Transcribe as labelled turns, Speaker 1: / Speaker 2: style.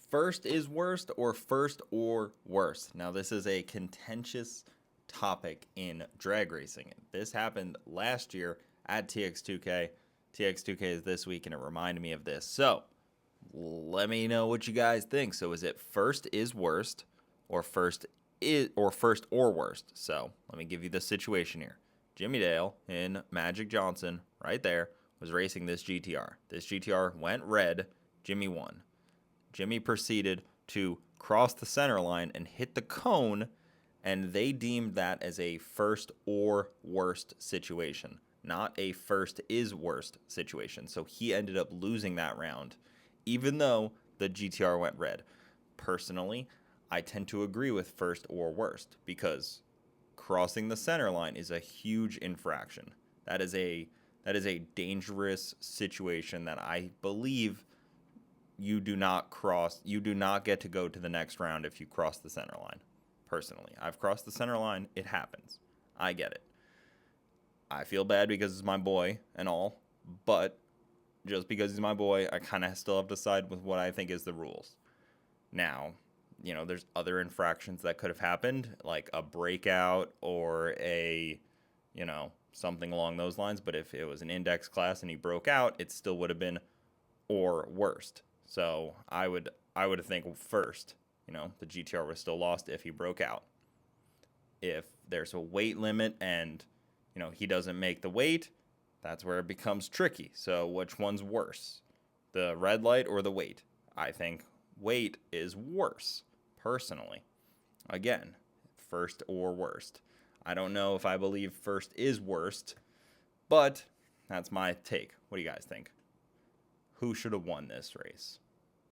Speaker 1: First is worst or first or worst. Now, this is a contentious topic in drag racing. This happened last year at TX2K. TX2K is this week, and it reminded me of this. So, let me know what you guys think. So, is it first is worst or first or worst? So, let me give you the situation here. Jimmy Dale in Magic Johnson, right there, was racing this GTR. This GTR went red. Jimmy won. Jimmy proceeded to cross the center line and hit the cone, and they deemed that as a first or worst situation, not a first is worst situation. So he ended up losing that round, even though the GTR went red. Personally, I tend to agree with first or worst because crossing the center line is a huge infraction. That is a dangerous situation that I believe you do not get to go to the next round if you cross the center line. Personally, I've crossed the center line. It happens. I get it. I feel bad because it's my boy and all, but just because he's my boy, I kind of still have to side with what I think is the rules. Now, there's other infractions that could have happened, like a breakout or something along those lines. But if it was an index class and he broke out, it still would have been or worst. So I would think first, the GTR was still lost if he broke out. If there's a weight limit and, he doesn't make the weight, that's where it becomes tricky. So which one's worse, the red light or the weight? I think weight is worse, personally. Again, first or worst. I don't know if I believe first is worst, but that's my take. What do you guys think? Who should have won this race?